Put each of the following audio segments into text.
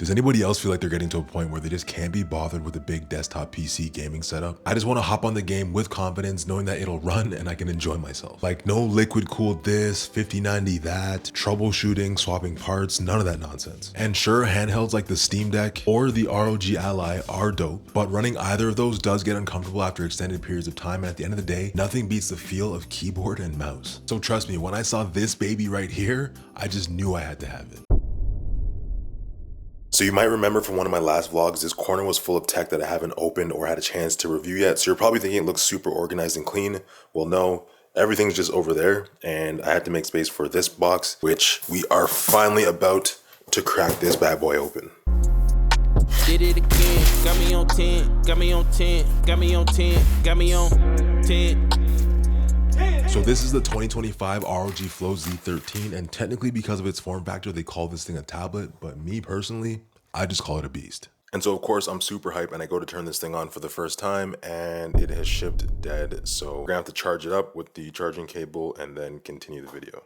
Does anybody else feel like they're getting to a point where they just can't be bothered with a big desktop PC gaming setup? I just want to hop on the game with confidence, knowing that it'll run and I can enjoy myself. Like no liquid cooled this, 5090 that, troubleshooting, swapping parts, none of that nonsense. And sure, handhelds like the Steam Deck or the ROG Ally are dope, but running either of those does get uncomfortable after extended periods of time, and at the end of the day, nothing beats the feel of keyboard and mouse. So trust me, when I saw this baby right here, I just knew I had to have it. So you might remember from one of my last vlogs, this corner was full of tech that I haven't opened or had a chance to review yet. So you're probably thinking it looks super organized and clean. Well, no, everything's just over there. And I had to make space for this box, which we are finally about to crack this bad boy open. Did it again, got me on 10, got me on 10, got me on 10, got me on 10. So this is the 2025 ROG Flow Z13, and technically because of its form factor, they call this thing a tablet, but me personally, I just call it a beast. And so of course I'm super hyped and I go to turn this thing on for the first time and it has shipped dead. So we're gonna have to charge it up with the charging cable and then continue the video.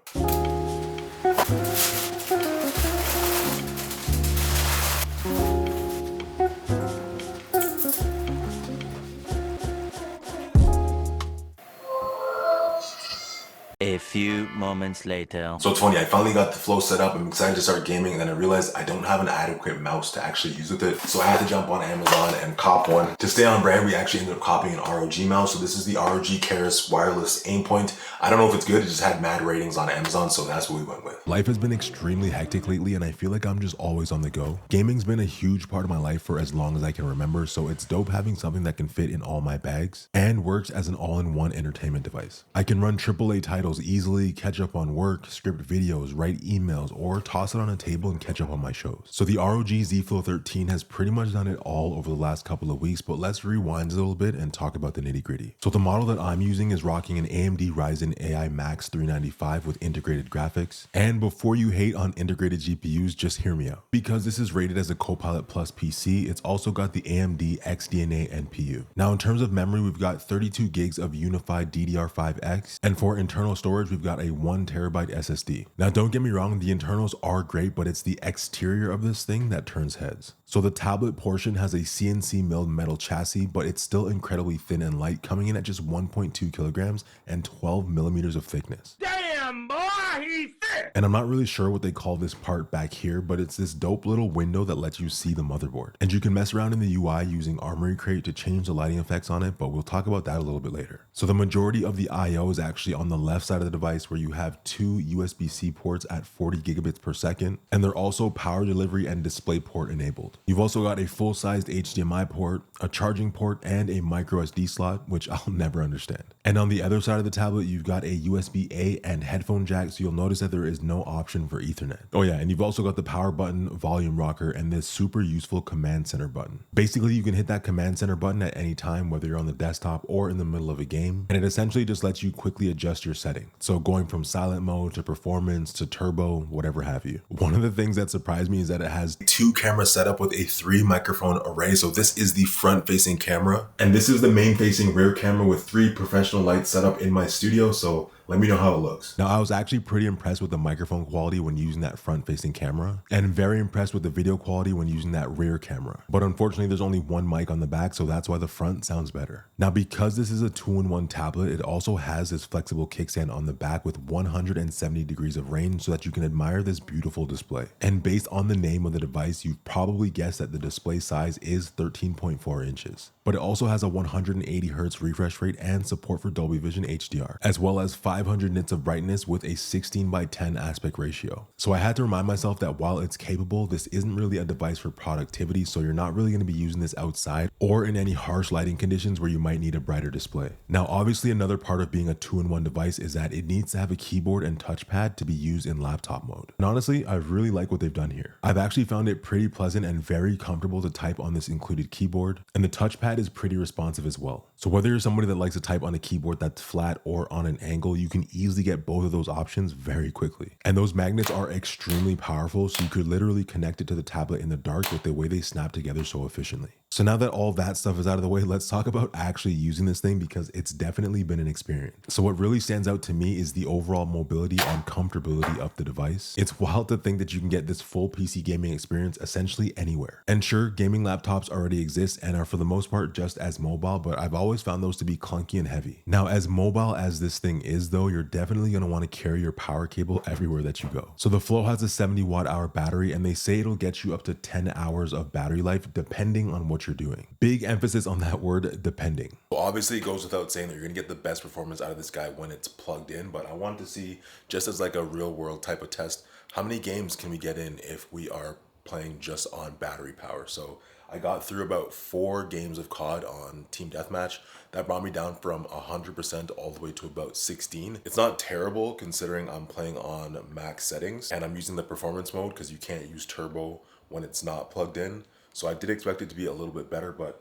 A few moments later. So it's funny, I finally got the Flow set up. I'm excited to start gaming, and then I realized I don't have an adequate mouse to actually use with it. So I had to jump on Amazon and cop one. To stay on brand, we actually ended up copying an ROG mouse. So this is the ROG Keras wireless aim point. I don't know if it's good, it just had mad ratings on Amazon, so that's what we went with. Life has been extremely hectic lately, and I feel like I'm just always on the go. Gaming's been a huge part of my life for as long as I can remember, so it's dope having something that can fit in all my bags and works as an all-in-one entertainment device. I can run AAA titles easily, catch up on work, script videos, write emails, or toss it on a table and catch up on my shows. So the ROG Flow Z13 has pretty much done it all over the last couple of weeks, but let's rewind a little bit and talk about the nitty gritty. So the model that I'm using is rocking an AMD Ryzen AI Max 395 with integrated graphics. And before you hate on integrated GPUs, just hear me out. Because this is rated as a Copilot Plus PC, it's also got the AMD XDNA NPU. Now in terms of memory, we've got 32 gigs of unified DDR5X, and for internal storage, we've got a 1 terabyte SSD. Now don't get me wrong, the internals are great, but it's the exterior of this thing that turns heads. So the tablet portion has a CNC milled metal chassis, but it's still incredibly thin and light, coming in at just 1.2 kilograms and 12 millimeters of thickness. Damn, boy, he thick. And I'm not really sure what they call this part back here, but it's this dope little window that lets you see the motherboard. And you can mess around in the UI using Armory Crate to change the lighting effects on it, but we'll talk about that a little bit later. So the majority of the I/O is actually on the left side of the device, where you have two USB-C ports at 40 gigabits per second, and they're also power delivery and display port enabled. You've also got a full-sized HDMI port, a charging port, and a micro SD slot, which I'll never understand. And on the other side of the tablet, you've got a USB-A and headphone jack, so you'll notice that there is no option for Ethernet. Oh yeah, and you've also got the power button, volume rocker, and this super useful command center button. Basically, you can hit that command center button at any time, whether you're on the desktop or in the middle of a game, and it essentially just lets you quickly adjust your setting. So going from silent mode to performance to turbo, whatever have you. One of the things that surprised me is that it has 2 cameras set up with a 3 microphone array. So this is the front facing camera, and this is the main facing rear camera with 3 professional lights set up in my studio. So let me know how it looks. Now, I was actually pretty impressed with the microphone quality when using that front-facing camera, and very impressed with the video quality when using that rear camera. But unfortunately, there's only one mic on the back, so that's why the front sounds better. Now, because this is a 2-in-1 tablet, it also has this flexible kickstand on the back with 170 degrees of range so that you can admire this beautiful display. And based on the name of the device, you've probably guessed that the display size is 13.4 inches. But it also has a 180 Hz refresh rate and support for Dolby Vision HDR, as well as 500 nits of brightness with a 16:10 aspect ratio. So I had to remind myself that while it's capable, this isn't really a device for productivity, so you're not really going to be using this outside or in any harsh lighting conditions where you might need a brighter display. Now, obviously, another part of being a 2-in-1 device is that it needs to have a keyboard and touchpad to be used in laptop mode. And honestly, I really like what they've done here. I've actually found it pretty pleasant and very comfortable to type on this included keyboard, and the touchpad is pretty responsive as well. So whether you're somebody that likes to type on a keyboard that's flat or on an angle, you can easily get both of those options very quickly. And those magnets are extremely powerful, so you could literally connect it to the tablet in the dark with the way they snap together so efficiently. So now that all that stuff is out of the way, let's talk about actually using this thing because it's definitely been an experience. So what really stands out to me is the overall mobility and comfortability of the device. It's wild to think that you can get this full PC gaming experience essentially anywhere. And sure, gaming laptops already exist and are for the most part just as mobile, but I've always found those to be clunky and heavy. Now, as mobile as this thing is though, you're definitely going to want to carry your power cable everywhere that you go. So the Flow has a 70 watt hour battery and they say it'll get you up to 10 hours of battery life depending on what you're doing. Big emphasis on that word, depending. Well, obviously it goes without saying that you're going to get the best performance out of this guy when it's plugged in, but I wanted to see, just as like a real world type of test, how many games can we get in if we are playing just on battery power. So I got through about 4 games of COD on Team Deathmatch. That brought me down from 100% all the way to about 16. It's not terrible considering I'm playing on max settings and I'm using the performance mode because you can't use turbo when it's not plugged in. So I did expect it to be a little bit better, but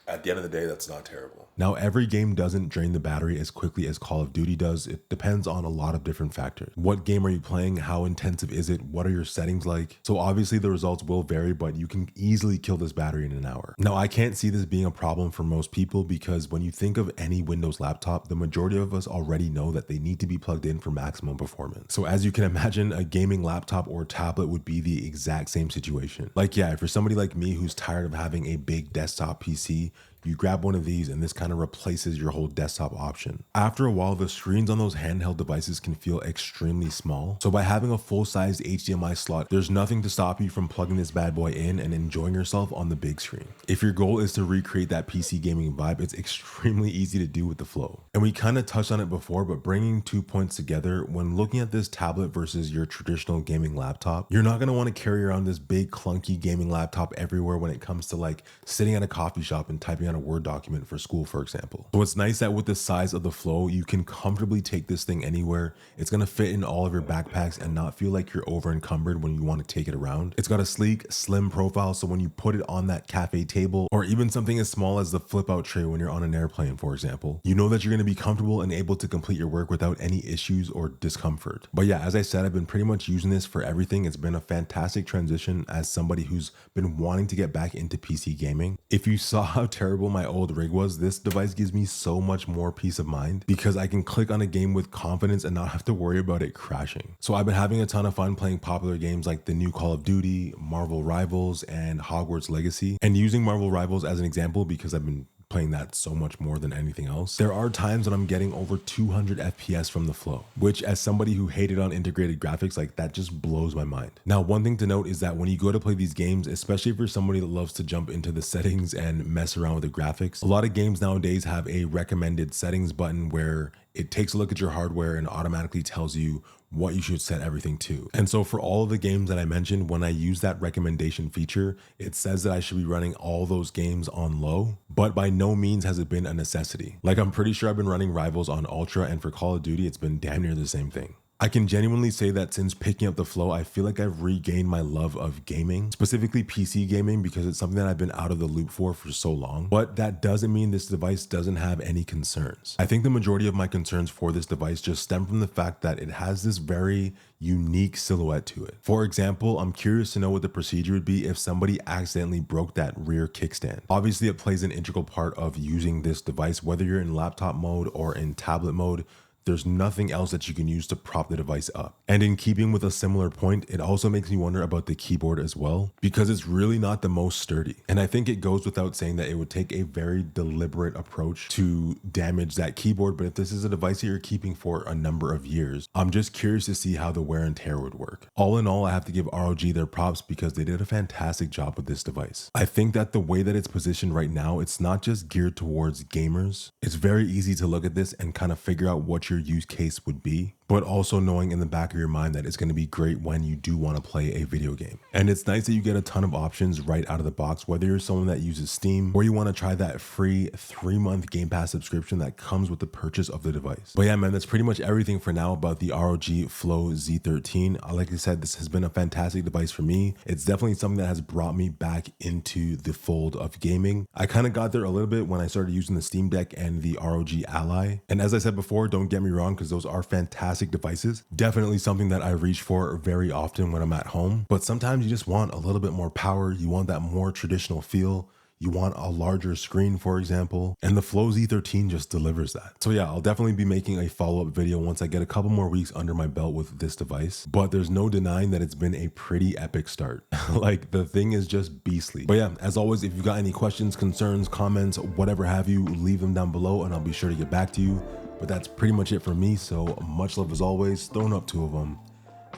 at the end of the day, that's not terrible. Now, every game doesn't drain the battery as quickly as Call of Duty does. It depends on a lot of different factors. What game are you playing? How intensive is it? What are your settings like? So obviously the results will vary, but you can easily kill this battery in an hour. Now, I can't see this being a problem for most people because when you think of any Windows laptop, the majority of us already know that they need to be plugged in for maximum performance. So as you can imagine, a gaming laptop or tablet would be the exact same situation. Like, yeah, for somebody like me who's tired of having a big desktop PC, you grab one of these and this kind of replaces your whole desktop option. After a while, the screens on those handheld devices can feel extremely small. So by having a full-size HDMI slot, there's nothing to stop you from plugging this bad boy in and enjoying yourself on the big screen. If your goal is to recreate that PC gaming vibe, it's extremely easy to do with the Flow. And we kind of touched on it before, but bringing 2 points together, when looking at this tablet versus your traditional gaming laptop, you're not going to want to carry around this big clunky gaming laptop everywhere when it comes to like sitting at a coffee shop and typing on a Word document for school, for example. So it's nice that with the size of the Flow, you can comfortably take this thing anywhere. It's going to fit in all of your backpacks and not feel like you're over encumbered when you want to take it around. It's got a sleek, slim profile, so when you put it on that cafe table or even something as small as the flip out tray when you're on an airplane, for example, you know that you're going to be comfortable and able to complete your work without any issues or discomfort. But yeah, as I said, I've been pretty much using this for everything. It's been a fantastic transition as somebody who's been wanting to get back into PC gaming. If you saw how terrible my old rig was, this device gives me so much more peace of mind because I can click on a game with confidence and not have to worry about it crashing. So I've been having a ton of fun playing popular games like the new Call of Duty, Marvel Rivals, and Hogwarts Legacy. And using Marvel Rivals as an example because I've been playing that so much more than anything else. There are times when I'm getting over 200 FPS from the Flow, which as somebody who hated on integrated graphics, like that just blows my mind. Now, one thing to note is that when you go to play these games, especially for somebody that loves to jump into the settings and mess around with the graphics, a lot of games nowadays have a recommended settings button where it takes a look at your hardware and automatically tells you what you should set everything to. And so for all of the games that I mentioned, when I use that recommendation feature, it says that I should be running all those games on low, but by no means has it been a necessity. Like I'm pretty sure I've been running Rivals on Ultra, and for Call of Duty, it's been damn near the same thing. I can genuinely say that since picking up the Flow, I feel like I've regained my love of gaming, specifically PC gaming, because it's something that I've been out of the loop for so long. But that doesn't mean this device doesn't have any concerns. I think the majority of my concerns for this device just stem from the fact that it has this very unique silhouette to it. For example, I'm curious to know what the procedure would be if somebody accidentally broke that rear kickstand. Obviously, it plays an integral part of using this device, whether you're in laptop mode or in tablet mode. There's nothing else that you can use to prop the device up. And in keeping with a similar point, it also makes me wonder about the keyboard as well, because it's really not the most sturdy. And I think it goes without saying that it would take a very deliberate approach to damage that keyboard. But if this is a device that you're keeping for a number of years, I'm just curious to see how the wear and tear would work. All in all, I have to give ROG their props because they did a fantastic job with this device. I think that the way that it's positioned right now, it's not just geared towards gamers. It's very easy to look at this and kind of figure out what your use case would be, but also knowing in the back of your mind that it's going to be great when you do want to play a video game. And it's nice that you get a ton of options right out of the box, whether you're someone that uses Steam or you want to try that free 3-month Game Pass subscription that comes with the purchase of the device. But yeah, man, that's pretty much everything for now about the ROG Flow Z13. Like I said, this has been a fantastic device for me. It's definitely something that has brought me back into the fold of gaming. I kind of got there a little bit when I started using the Steam Deck and the ROG Ally. And as I said before, don't get me wrong, because those are fantastic devices. Definitely something that I reach for very often when I'm at home. But sometimes you just want a little bit more power. You want that more traditional feel. you want a larger screen, for example, and the Flow Z13 just delivers that. So yeah, I'll definitely be making a follow-up video once I get a couple more weeks under my belt with this device, but there's no denying that it's been a pretty epic start. Like, the thing is just beastly. But yeah, as always, if you've got any questions, concerns, comments, whatever have you, leave them down below and I'll be sure to get back to you. But that's pretty much it for me. So much love as always, throwing up 2 of them,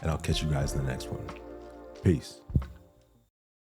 and I'll catch you guys in the next one. Peace.